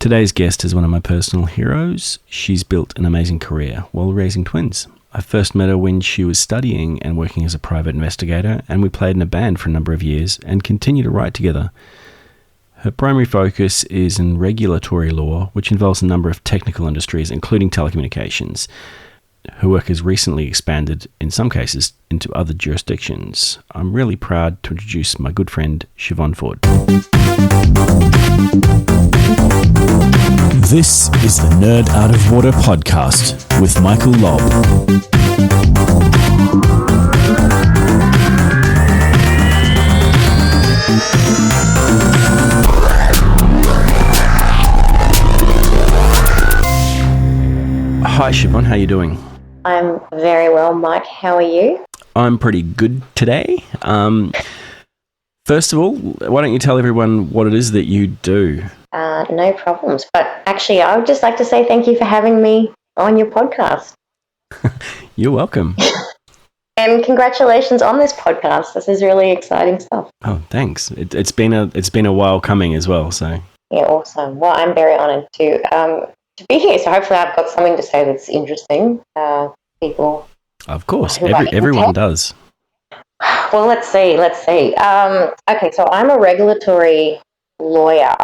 Today's guest is one of my personal heroes. She's built an amazing career while raising twins. I first met her when she was studying and working as a private investigator, and we played in a band for a number of years and continue to write together. Her primary focus is in regulatory law, which involves a number of technical industries, including telecommunications. Her work has recently expanded, in some cases, into other jurisdictions. I'm really proud to introduce my good friend, Siobhan Ford. This is the Nerd Out of Water podcast with Michael Lobb. Hi, Siobhan. How are you doing? I'm very well, Mike. How are you? I'm pretty good today. First of all, why don't you tell everyone what it is that you do? No problems. But actually, I would just like to say thank you for having me on your podcast. You're welcome. And congratulations on this podcast. This is really exciting stuff. Oh, thanks. It's been a while coming as well. So yeah, awesome. Well, I'm very honoured to be here. So hopefully, I've got something to say that's interesting. People. Of course, everyone does. Well, let's see. Okay, so I'm a regulatory lawyer,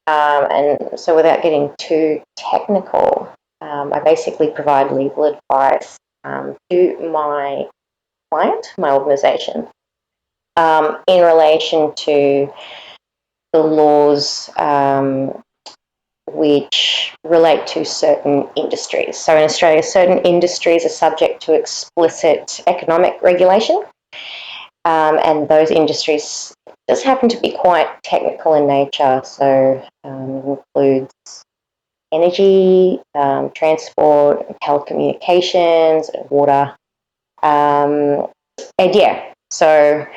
and so without getting too technical, I basically provide legal advice to my client, my organisation, in relation to the laws which relate to certain industries. So in Australia, certain industries are subject to explicit economic regulation. And those industries just happen to be quite technical in nature, so includes energy, transport, telecommunications, water. So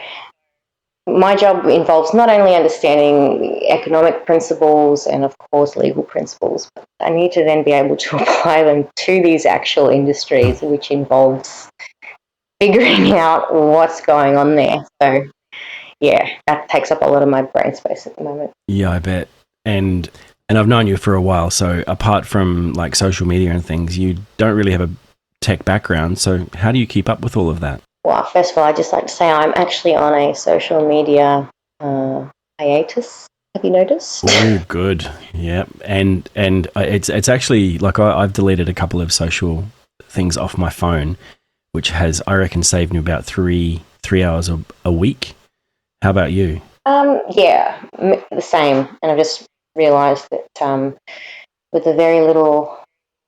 my job involves not only understanding economic principles and, of course, legal principles, but I need to then be able to apply them to these actual industries, which involves figuring out what's going on there. So, yeah, that takes up a lot of my brain space at the moment. Yeah, I bet. And I've known you for a while, so apart from like social media and things, you don't really have a tech background. So how do you keep up with all of that? Well, first of all, I'd just like to say I'm actually on a social media hiatus. Have you noticed? Oh, good. Yeah, and it's actually like I've deleted a couple of social things off my phone, which has, I reckon, saved me about three hours a week. How about you? Yeah, the same. And I've just realised that with the very little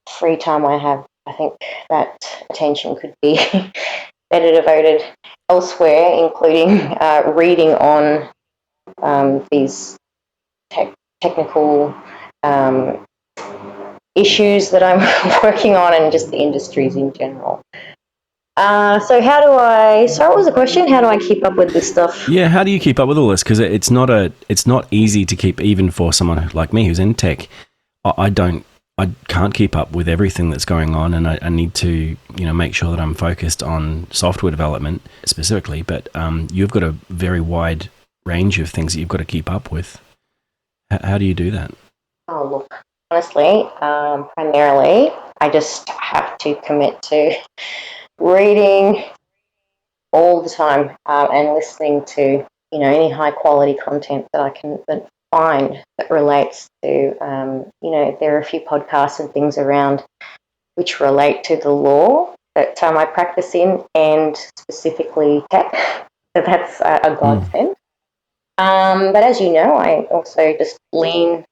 free time I have, I think that attention could be better devoted elsewhere, including reading on these technical issues that I'm working on and just the industries in general. So what was the question? How do I keep up with this stuff? Yeah, how do you keep up with all this? Because it's not easy to keep, even for someone like me who's in tech. I can't keep up with everything that's going on, and I need to, make sure that I'm focused on software development specifically. But you've got a very wide range of things that you've got to keep up with. How do you do that? Oh, look, honestly, primarily, I just have to commit to reading all the time and listening to any high quality content that I can find that relates to there are a few podcasts and things around which relate to the law that I practice in, and specifically tech. So that's a godsend. But as you know, I also just lean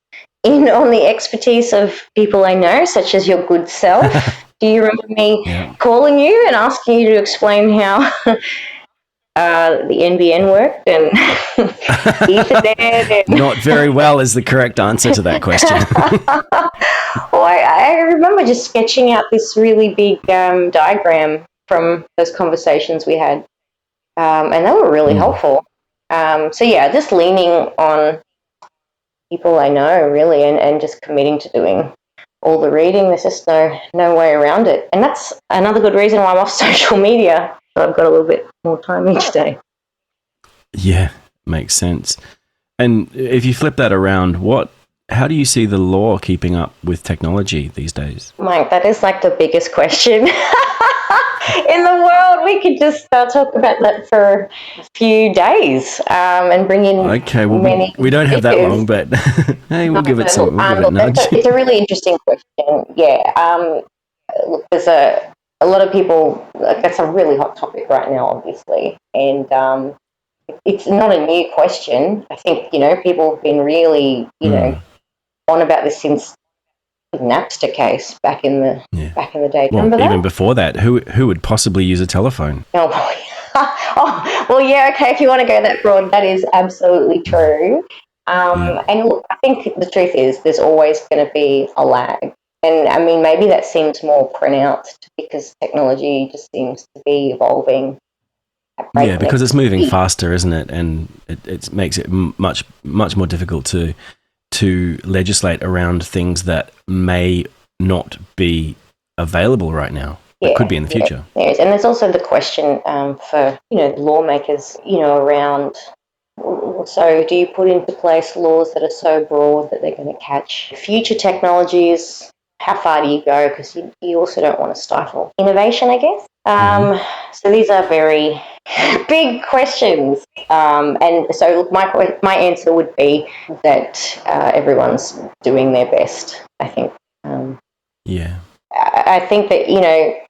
in on the expertise of people I know, such as your good self. Do you remember me calling you and asking you to explain how the NBN worked and Ethernet? Not very well is the correct answer to that question. Well, I remember just sketching out this really big diagram from those conversations we had, and they were really helpful. So yeah, just leaning on people I know, really, and just committing to doing all the reading. There's just no way around it. And that's another good reason why I'm off social media. So I've got a little bit more time each day. Yeah, makes sense. And if you flip that around, how do you see the law keeping up with technology these days? Mike, that is like the biggest question in the world. We could just talk about that for a few days and bring in Okay, well, many we don't have that speakers. long, but hey, we'll give it Look, we'll give it a nudge. it's a really interesting question. Yeah. Look, there's a lot of people, like, that's a really hot topic right now, obviously. And it's not a new question. I think, people have been really, on about this since the Napster case back in the day. Well, Remember that? even before that, who would possibly use a telephone? Oh, oh, well, yeah, okay, if you want to go that broad, that is absolutely true. And look, I think the truth is there's always going to be a lag. And I mean, maybe that seems more pronounced because technology just seems to be evolving. Yeah, because it's moving faster, isn't it? And it makes it much more difficult to legislate around things that may not be available right now. That could be in the future. There is. And there's also the question for, lawmakers, around, so do you put into place laws that are so broad that they're going to catch future technologies? How far do you go? Because you also don't want to stifle innovation, I guess. So these are very big questions. And so look, my answer would be that everyone's doing their best, I think. I think that,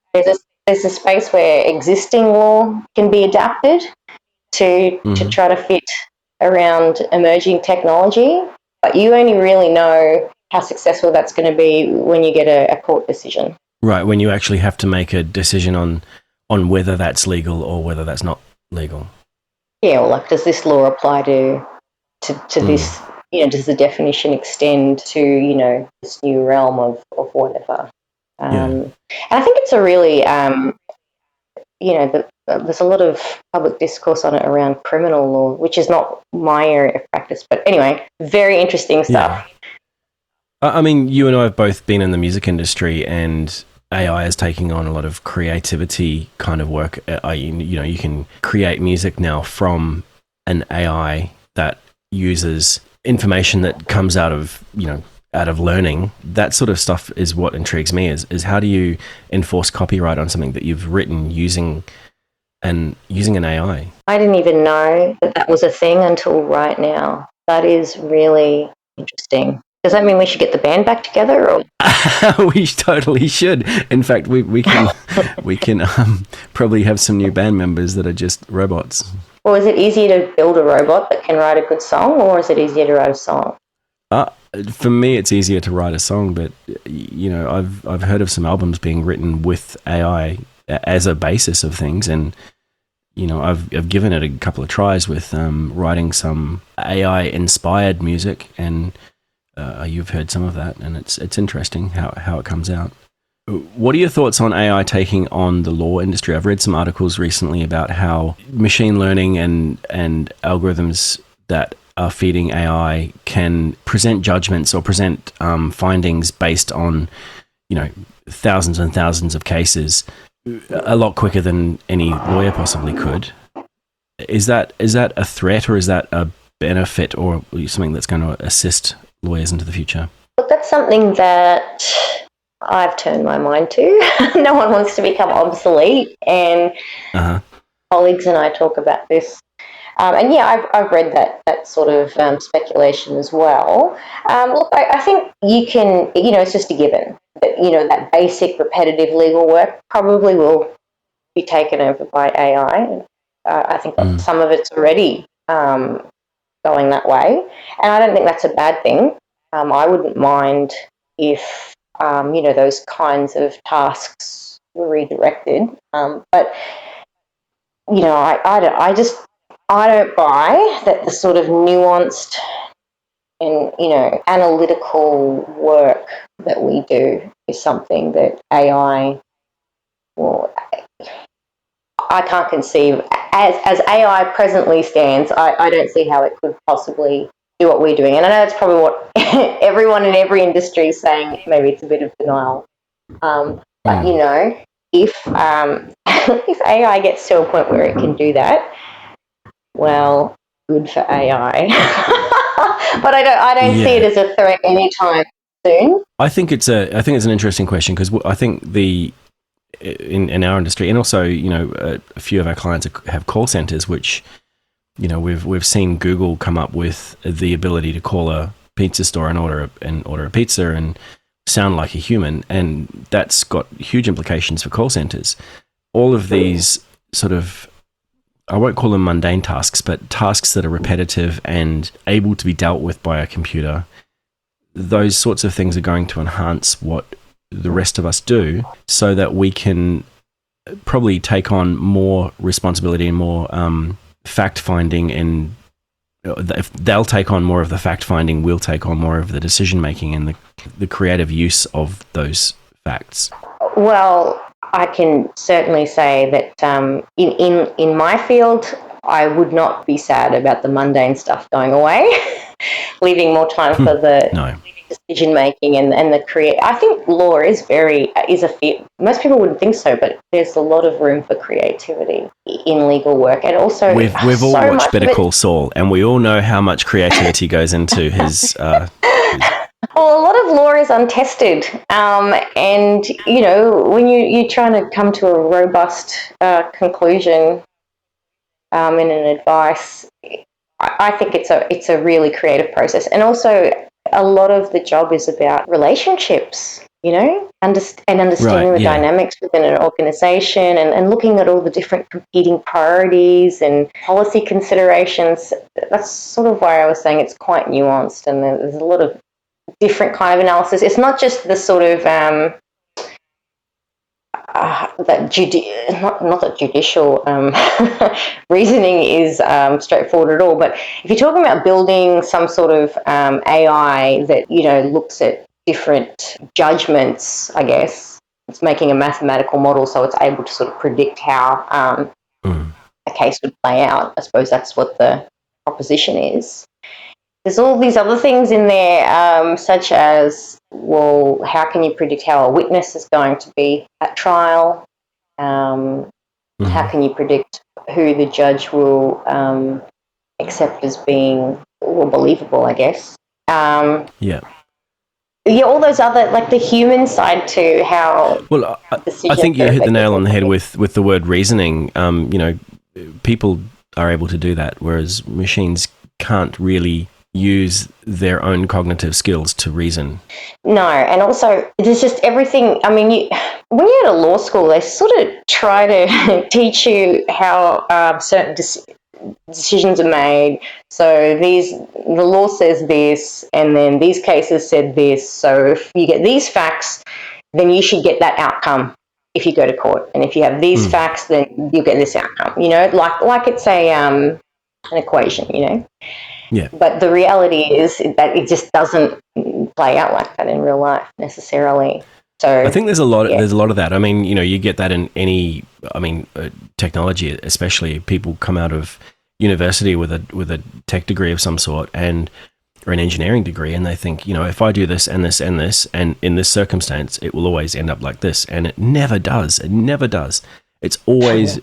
there's a space where existing law can be adapted to try to fit around emerging technology, but you only really know how successful that's going to be when you get a court decision. Right, when you actually have to make a decision on whether that's legal or whether that's not legal. Yeah, well, like, does this law apply to this? Does the definition extend to this new realm of whatever? And I think it's a really there's a lot of public discourse on it around criminal law, which is not my area of practice. But anyway, very interesting stuff. Yeah. I mean, you and I have both been in the music industry, and AI is taking on a lot of creativity kind of work. You can create music now from an AI that uses information that comes out of learning. That sort of stuff is what intrigues me, is how do you enforce copyright on something that you've written using an AI? I didn't even know that was a thing until right now. That is really interesting. Does that mean we should get the band back together? Or? We totally should. In fact, we can probably have some new band members that are just robots. Well, is it easier to build a robot that can write a good song, or is it easier to write a song? For me, it's easier to write a song, but I've heard of some albums being written with AI as a basis of things, and I've given it a couple of tries with writing some AI inspired music, and you've heard some of that, and it's interesting how it comes out. What are your thoughts on AI taking on the law industry? I've read some articles recently about how machine learning and algorithms that are feeding AI can present judgments or present findings based on, thousands and thousands of cases a lot quicker than any lawyer possibly could. Is that a threat, or is that a benefit, or something that's going to assist lawyers into the future? Look, that's something that I've turned my mind to. No one wants to become obsolete, and colleagues and I talk about this. And yeah, I've read that sort of speculation as well. Look, I think you can, it's just a given that, that basic repetitive legal work probably will be taken over by AI. I think that some of it's already going that way. And I don't think that's a bad thing. I wouldn't mind if, those kinds of tasks were redirected. But, I don't buy that the sort of nuanced and, analytical work that we do is something that AI I can't conceive. As AI presently stands, I don't see how it could possibly do what we're doing. And I know that's probably what everyone in every industry is saying. Maybe it's a bit of denial. But, if if AI gets to a point where it can do that, well, good for AI. But I don't see it Yeah. as a threat anytime soon. I think it's an interesting question because I think in our industry, and also a few of our clients have call centers, which we've seen Google come up with the ability to call a pizza store and order a pizza and sound like a human, and that's got huge implications for call centers. All of these sort of, I won't call them mundane tasks, but tasks that are repetitive and able to be dealt with by a computer, those sorts of things are going to enhance what the rest of us do so that we can probably take on more responsibility and more fact finding, and if they'll take on more of the fact finding, we'll take on more of the decision making and the creative use of those facts. Well, I can certainly say that in my field, I would not be sad about the mundane stuff going away, leaving more time for the No. decision making and the create. I think law is a fit. Most people wouldn't think so, but there's a lot of room for creativity in legal work, and also We've all so watched much Better of it. Call Saul, and we all know how much creativity goes into his. Well, a lot of law is untested, and when you're trying to come to a robust conclusion in an advice, I think it's a really creative process, and also a lot of the job is about relationships. Understanding Right, the yeah. dynamics within an organisation, and looking at all the different competing priorities and policy considerations. That's sort of why I was saying it's quite nuanced, and there's a lot of different kind of analysis. It's not just the sort of not that judicial reasoning is straightforward at all. But if you're talking about building some sort of AI that looks at different judgments, I guess it's making a mathematical model so it's able to sort of predict how a case would play out. I suppose that's what the proposition is. There's all these other things in there, such as, well, how can you predict how a witness is going to be at trial? How can you predict who the judge will accept as being believable, I guess? Yeah. Yeah, all those other, like the human side to how Well, I decisions think you are hit the nail effectively on the head made. with the word reasoning. People are able to do that, whereas machines can't really use their own cognitive skills to reason. No, and also there's just everything. I mean, when you're at a law school, they sort of try to teach you how certain decisions are made. So the law says this, and then these cases said this. So if you get these facts, then you should get that outcome if you go to court. And if you have these facts, then you get this outcome. Like it's an equation. Yeah. But the reality is that it just doesn't play out like that in real life necessarily. So I think there's a lot. yeah. There's a lot of that. I mean, you get that in any. I mean, technology, especially people come out of university with a tech degree of some sort or an engineering degree, and they think, if I do this and this and this, and in this circumstance, it will always end up like this, and it never does. It never does. It's always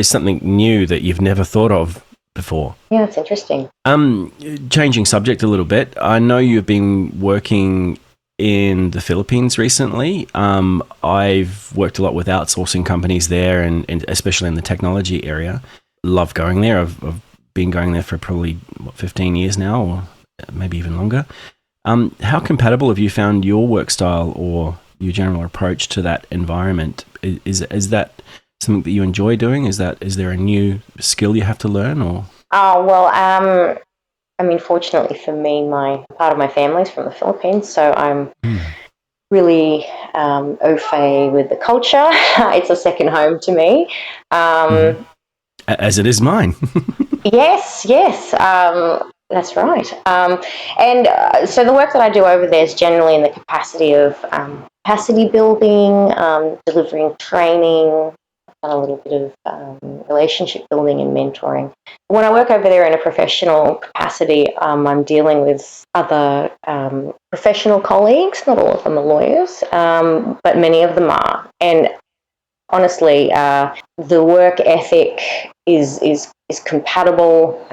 something new that you've never thought of before. Yeah, it's interesting. Changing subject a little bit. I know you've been working in the Philippines recently. I've worked a lot with outsourcing companies there, and especially in the technology area. Love going there. I've been going there for probably 15 years now, or maybe even longer. How compatible have you found your work style or your general approach to that environment? Is that something that you enjoy doing? Is there a new skill you have to learn, or? Oh, well, I mean, fortunately for me, part of my family is from the Philippines, so I'm really au fait with the culture. It's a second home to me. As it is mine. Yes, that's right. So the work that I do over there is generally in the capacity of capacity building, delivering training, done a little bit of relationship building and mentoring. When I work over there in a professional capacity, I'm dealing with other professional colleagues. Not all of them are lawyers, but many of them are. And honestly, the work ethic is is compatible.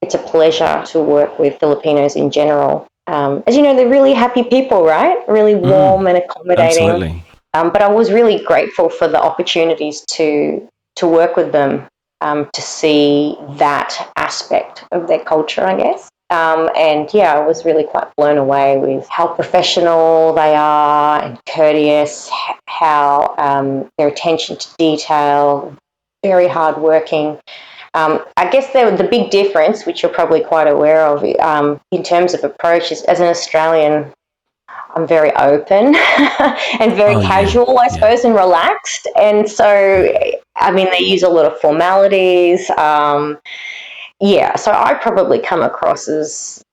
It's a pleasure to work with Filipinos in general. As you know, they're really happy people, right? Really warm and accommodating. Absolutely. But I was really grateful for the opportunities to work with them, to see that aspect of their culture, I guess. And yeah, I was really quite blown away with how professional they are and courteous, how their attention to detail, very hardworking. I guess the big difference, which you're probably quite aware of, in terms of approach, is as an Australian, I'm very open and very casual, I suppose, and relaxed. And so, I mean, they use a lot of formalities. So I probably come across as,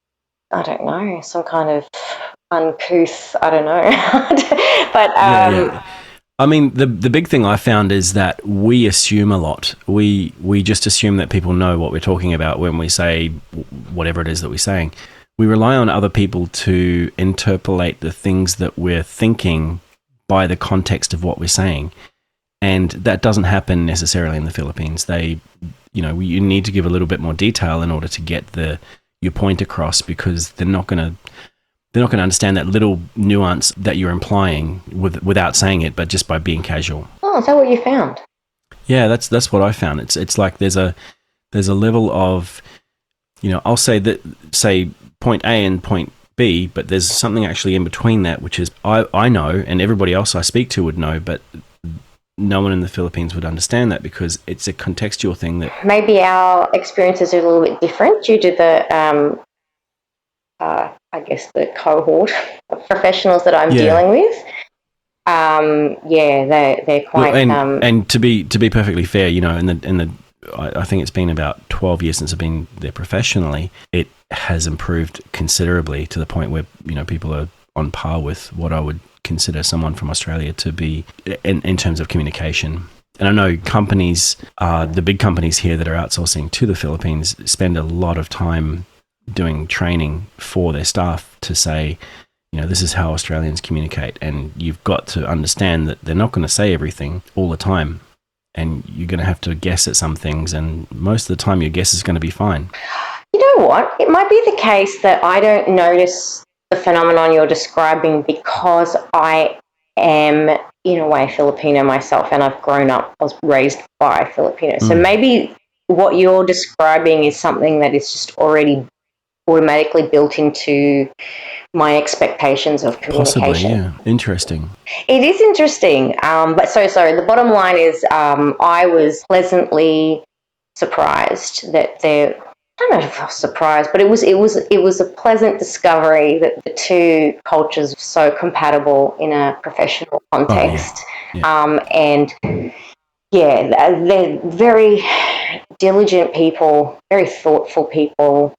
I don't know, some kind of uncouth, I don't know. But I mean, the big thing I found is that we assume a lot. We just assume that people know what we're talking about when we say whatever it is that we're saying. We rely on other people to interpolate the things that we're thinking by the context of what we're saying. And that doesn't happen necessarily in the Philippines. You need to give a little bit more detail in order to get your point across, because they're not going to understand that little nuance that you're implying without saying it, but just by being casual. Oh, is that what you found? Yeah, that's what I found. It's like there's a level of, I'll say point A and point B, but there's something actually in between that, which is I know, and everybody else I speak to would know, but no one in the Philippines would understand that because it's a contextual thing that maybe our experiences are a little bit different due to the I guess the cohort of professionals that I'm dealing with. They're quite. And to be perfectly fair, I think it's been about 12 years since I've been there professionally. It has improved considerably to the point where people are on par with what I would consider someone from Australia to be in terms of communication. And I know companies, the big companies here that are outsourcing to the Philippines, spend a lot of time doing training for their staff to say, this is how Australians communicate, and you've got to understand that they're not going to say everything all the time, and you're going to have to guess at some things, and most of the time your guess is going to be fine. You know what? It might be the case that I don't notice the phenomenon you're describing because I am, in a way, Filipino myself, and I've grown up, I was raised by Filipinos. So maybe what you're describing is something that is just already automatically built into my expectations of communication. Possibly, yeah. Interesting. It is interesting. But sorry, the bottom line is I was pleasantly surprised that I don't know if I was surprised, but it was a pleasant discovery that the two cultures are so compatible in a professional context. They're very diligent people, very thoughtful people.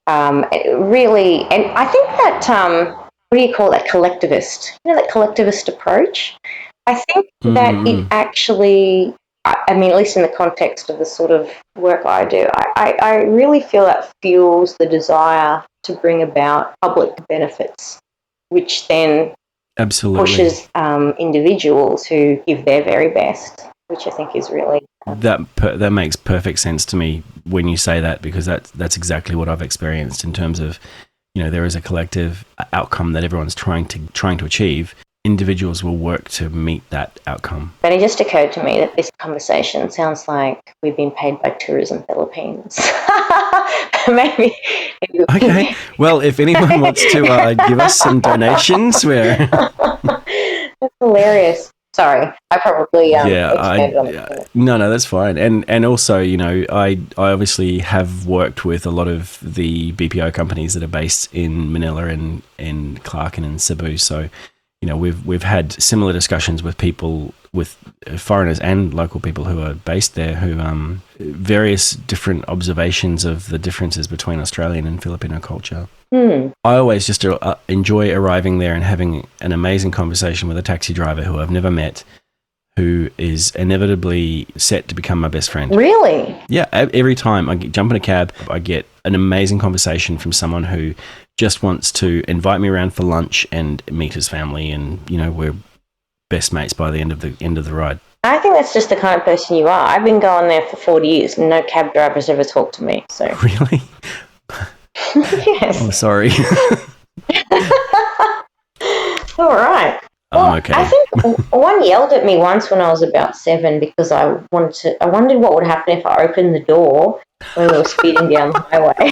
Really, and I think that what do you call that, collectivist? That collectivist approach. I think that it actually, I mean, at least in the context of the sort of work I do, I really feel that fuels the desire to bring about public benefits, which then pushes individuals to give their very best, which I think is really... That makes perfect sense to me when you say that, because that's exactly what I've experienced in terms of, there is a collective outcome that everyone's trying to achieve. Individuals will work to meet that outcome. But it just occurred to me that this conversation sounds like we've been paid by Tourism Philippines. Maybe. Okay. Well, if anyone wants to give us some donations, we're... That's hilarious. Sorry, I probably No, that's fine. And also, I obviously have worked with a lot of the BPO companies that are based in Manila and in Clark and in Cebu. So, we've had similar discussions with people, with foreigners and local people who are based there, who various different observations of the differences between Australian and Filipino culture. I always just enjoy arriving there and having an amazing conversation with a taxi driver who I've never met, who is inevitably set to become my best friend. Really? Yeah, every time I jump in a cab, I get an amazing conversation from someone who just wants to invite me around for lunch and meet his family, and we're best mates by the end of the ride. I think that's just the kind of person you are. I've been going there for 40 years and no cab driver's ever talked to me. So Really? yes. Oh, sorry. All right. I'm Well, okay. I think one yelled at me once when I was about 7 because I wondered what would happen if I opened the door when we were speeding down the highway.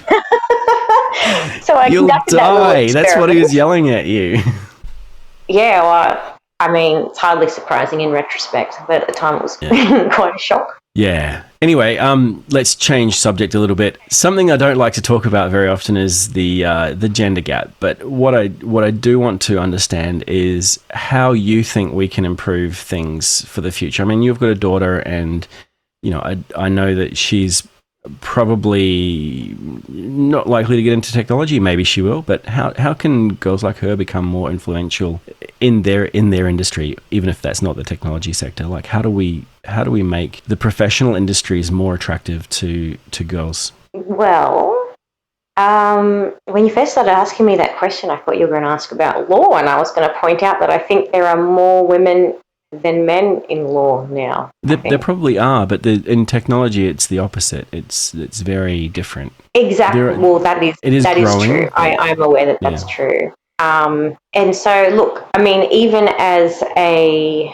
So I You'll conducted that little die. That's what he experiment. was yelling at you. Yeah, well, I mean, it's hardly surprising in retrospect, but at the time it was quite a shock. Yeah. Anyway, let's change subject a little bit. Something I don't like to talk about very often is the gender gap. But what I do want to understand is how you think we can improve things for the future. I mean, you've got a daughter, and I know that she's probably not likely to get into technology. Maybe she will, but how can girls like her become more influential in their industry, even if that's not the technology sector? Like, how do we make the professional industries more attractive to girls? Well, when you first started asking me that question, I thought you were going to ask about law, and I was going to point out that I think there are more women than men in law now. There probably are, but in technology, it's the opposite. It's very different. Exactly. Well, that is growing, true. I'm aware that that's true. And so, look, I mean, even as a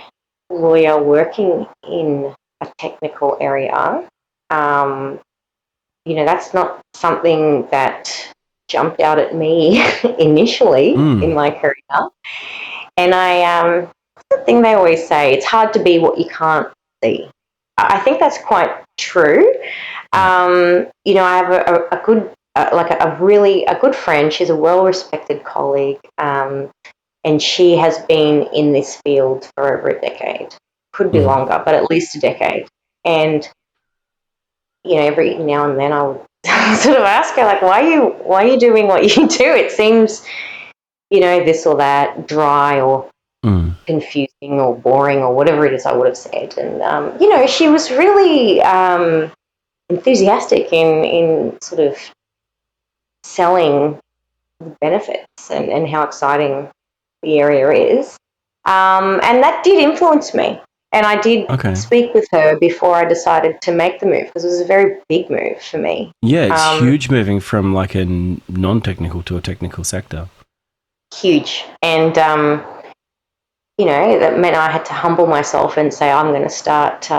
lawyer working in a technical area, that's not something that jumped out at me initially in my career. And the thing they always say, it's hard to be what you can't see. I think that's quite true. I have a good, a good friend. She's a well-respected colleague, and she has been in this field for over a decade. Could be longer, but at least a decade. And every now and then I would sort of ask her, like, why are you doing what you do? It seems, this or that, dry or confusing or boring or whatever it is I would have said. And, she was really enthusiastic in sort of selling the benefits and how exciting the area is. And that did influence me. And I did speak with her before I decided to make the move, because it was a very big move for me. Yeah, it's huge moving from like a non-technical to a technical sector. Huge. And, that meant I had to humble myself and say, I'm going to start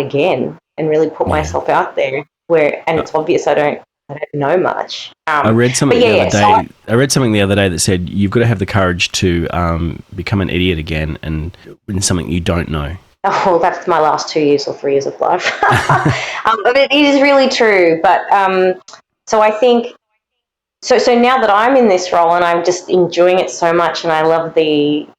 again and really put myself out there and it's obvious I don't know much. I read something the other day. I read something the other day that said you've got to have the courage to become an idiot again and in something you don't know. Oh, well, that's my last 2 years or 3 years of life. But it is really true. But so I think so now that I'm in this role and I'm just enjoying it so much, and I love being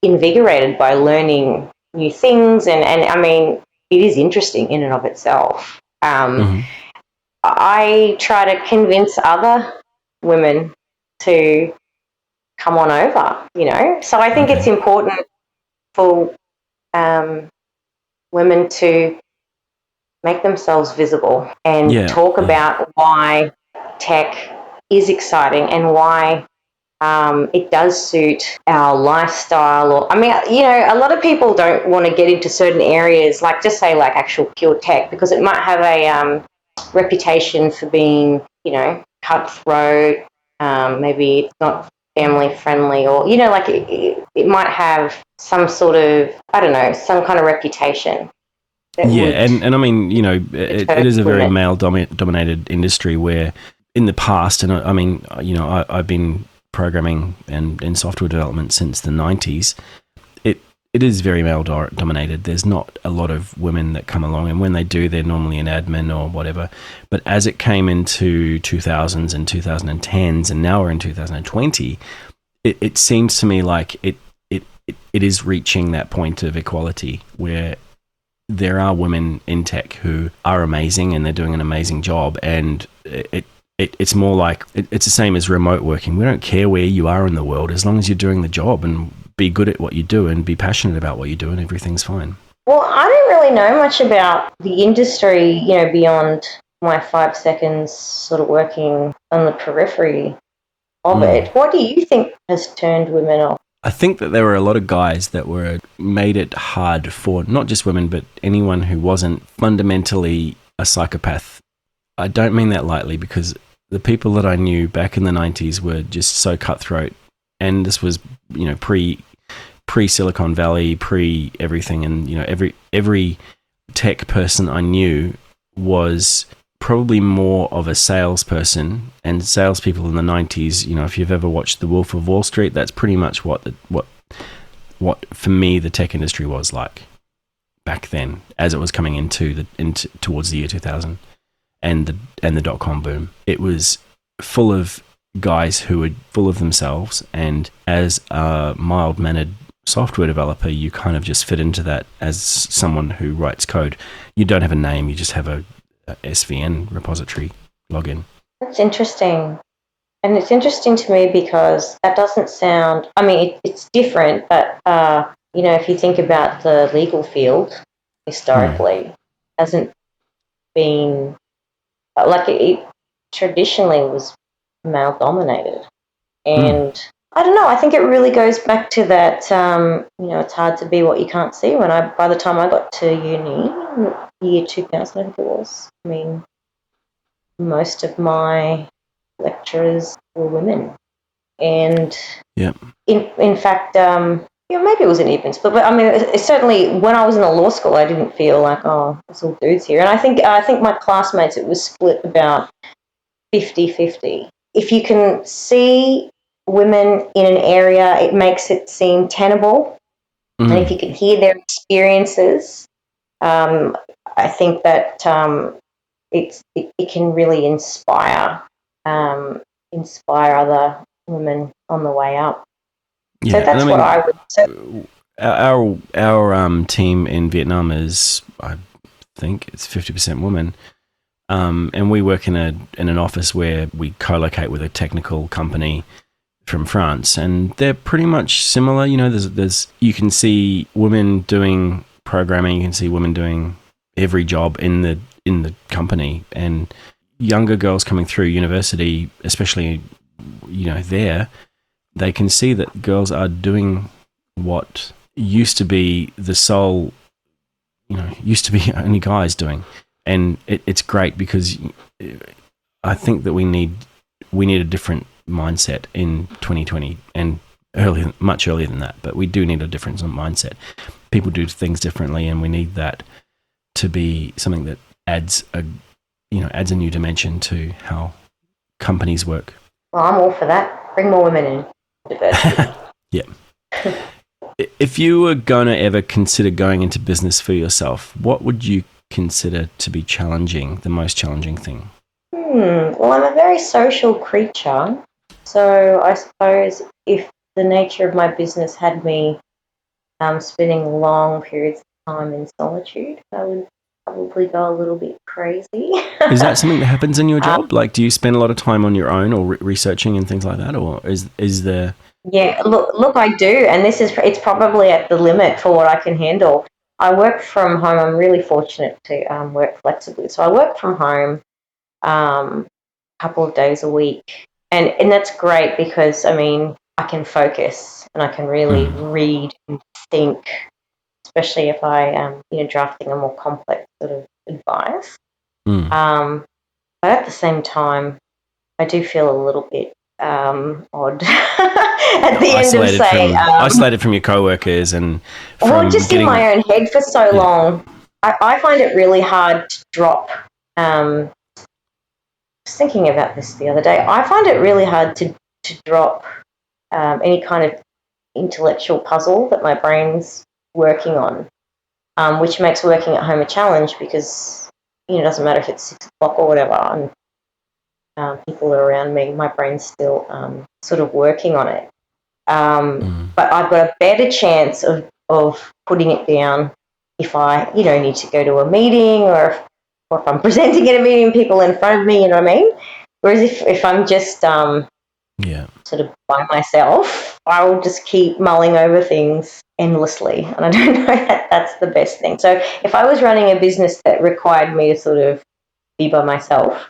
invigorated by learning new things, and I mean, it is interesting in and of itself. I try to convince other women to come on over, So I think it's important for women to make themselves visible and talk about why tech is exciting and why it does suit our lifestyle. Or, I mean, a lot of people don't want to get into certain areas, like just say like actual pure tech, because it might have a reputation for being, cutthroat. Maybe it's not family friendly, or like it might have some sort of, I don't know, some kind of reputation. And I mean, it is a very male dominated industry where in the past, and I mean, I've been programming and in software development since the 90s. It is very male dominated. There's not a lot of women that come along, and when they do, they're normally in admin or whatever. But as it came into 2000s and 2010s, and now we're in 2020, it seems to me like it is reaching that point of equality where there are women in tech who are amazing and they're doing an amazing job, and it's more like it's the same as remote working. We don't care where you are in the world as long as you're doing the job and be good at what you do and be passionate about what you do, and everything's fine. Well, I don't really know much about the industry, beyond my 5 seconds sort of working on the periphery of it. What do you think has turned women off? I think that there were a lot of guys that were made it hard for not just women, but anyone who wasn't fundamentally a psychopath. I don't mean that lightly, because the people that I knew back in the 90s were just so cutthroat. And this was, pre Silicon Valley, pre everything. And, every tech person I knew was probably more of a salesperson, and salespeople in the 90s, if you've ever watched The Wolf of Wall Street, that's pretty much what for me the tech industry was like back then, as it was coming into towards the year 2000 and the dot-com boom. It was full of guys who were full of themselves, and as a mild-mannered software developer, you kind of just fit into that as someone who writes code. You don't have a name, you just have a SVN repository login. That's interesting. And it's interesting to me because that doesn't sound, I mean, it's different, but, if you think about the legal field historically, hasn't been, it traditionally was male dominated. And I don't know, I think it really goes back to that, it's hard to be what you can't see. By the time I got to uni, year 2000, I think it was, I mean, most of my lecturers were women. And in fact, maybe it was an even split, but I mean, it's certainly when I was in the law school, I didn't feel like, oh, it's all dudes here. And I think my classmates, it was split about 50-50. If you can see women in an area, it makes it seem tenable. And if you can hear their experiences, I think that it can really inspire other women on the way up. Yeah, so that's what I would say. Our team in Vietnam is, I think it's 50% women. And we work in an office where we co-locate with a technical company from France, and they're pretty much similar. There's you can see women doing programming, you can see women doing every job in the company, and younger girls coming through university, especially they can see that girls are doing what used to be the sole, used to be only guys doing. And it's great because I think that we need a different mindset in 2020 and much earlier than that. But we do need a different mindset. People do things differently, and we need that to be something that adds a new dimension to how companies work. Well, I'm all for that. Bring more women in. Diversity. Yeah. If you were going to ever consider going into business for yourself, what would you consider to be the most challenging thing? Well, I'm a very social creature, so I suppose if the nature of my business had me spending long periods of time in solitude, I would probably go a little bit crazy. Is that something that happens in your job? Do you spend a lot of time on your own or researching and things like that, or is there? Yeah, look, I do, and it's probably at the limit for what I can handle. I work from home. I'm really fortunate to work flexibly. So I work from home a couple of days a week. And that's great because, I mean, I can focus and I can really read and think, especially if I am drafting a more complex sort of advice. But at the same time, I do feel a little bit odd at the end of saying isolated from your co-workers and from just in my own head for so long. I find it really hard to drop. I was thinking about this the other day. I find it really hard to drop any kind of intellectual puzzle that my brain's working on, which makes working at home a challenge because it doesn't matter if it's 6 o'clock or whatever, and people are around me, my brain's still sort of working on it. But I've got a better chance of putting it down if I, need to go to a meeting or if I'm presenting at a meeting, people in front of me, you know what I mean? Whereas if I'm just sort of by myself, I will just keep mulling over things endlessly. And I don't know that that's the best thing. So if I was running a business that required me to sort of be by myself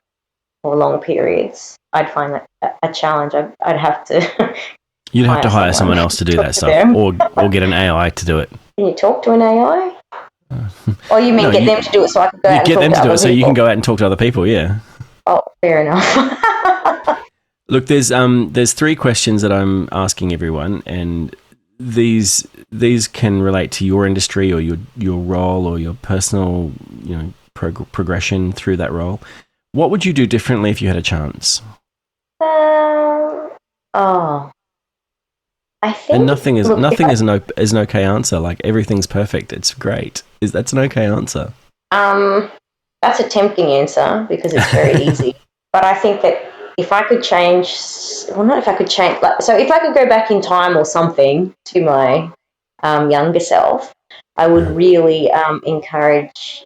for long periods, I'd find that a challenge. I'd have to You'd have to hire someone else to do that stuff, or get an AI to do it. Can you talk to an AI? Or you mean them to do it so I can go out and talk to other people? Get them to do it so you can go out and talk to other people, yeah. Oh, fair enough. Look, there's 3 questions that I'm asking everyone, and these can relate to your industry or your role or your personal, progression through that role. What would you do differently if you had a chance? I think, and nothing is an okay answer. Like, everything's perfect. It's great. That's an okay answer? That's a tempting answer because it's very easy. But I think that if I could change, not if I could change. So if I could go back in time or something to my younger self, I would really encourage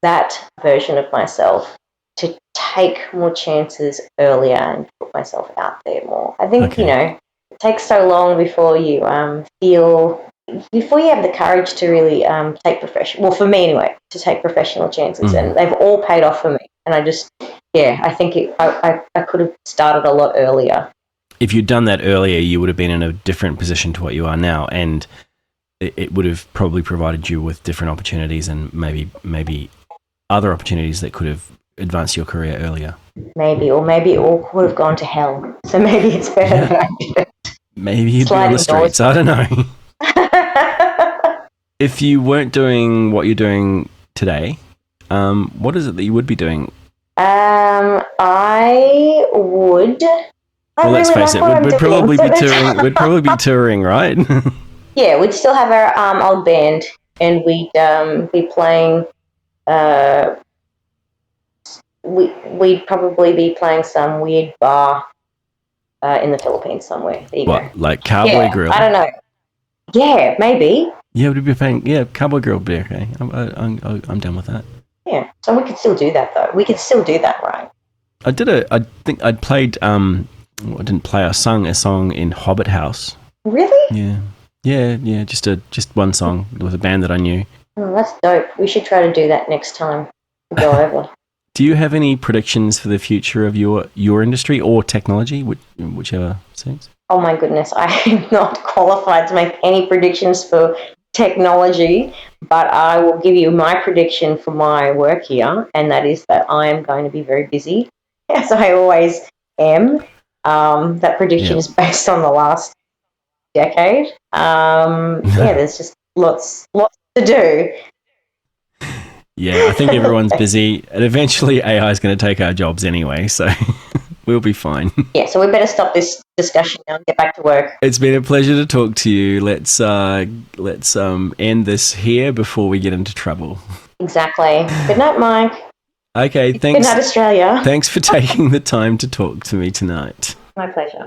that version of myself to take more chances earlier and put myself out there more. I think it takes so long before you before you have the courage to really take for me anyway, to take professional chances, and they've all paid off for me. And I just, I think I could have started a lot earlier. If you'd done that earlier, you would have been in a different position to what you are now, and it would have probably provided you with different opportunities and maybe other opportunities that could have advanced your career earlier. Maybe it all would have gone to hell. So maybe it's better that I did it. Maybe you'd be on the streets. I don't know. If you weren't doing what you're doing today, what is it that you would be doing? I would. Well, let's face it. We'd probably be touring. We'd probably be touring, right? Yeah, we'd still have our old band, and we'd be playing. We'd probably be playing some weird bar in the Philippines somewhere. There you go. Like Cowboy Grill? I don't know. Yeah, maybe. Yeah, we'd be playing. Yeah, Cowboy Grill would be okay. I'm done with that. Yeah, so we could still do that though. We could still do that, right? I think I'd played. I didn't play. I sung a song in Hobbit House. Really? Yeah. Just one song with a band that I knew. Oh, that's dope. We should try to do that next time we go over. Do you have any predictions for the future of your industry or technology, whichever suits? Oh my goodness, I am not qualified to make any predictions for technology, but I will give you my prediction for my work here, and that is that I am going to be very busy, as I always am. That prediction is based on the last decade. There's just lots to do. Yeah, I think everyone's busy, and eventually AI is going to take our jobs anyway, so we'll be fine. Yeah, so we better stop this discussion now and get back to work. It's been a pleasure to talk to you. Let's end this here before we get into trouble. Exactly. Good night, Mike. Okay, thanks. Good night, Australia. Thanks for taking the time to talk to me tonight. My pleasure.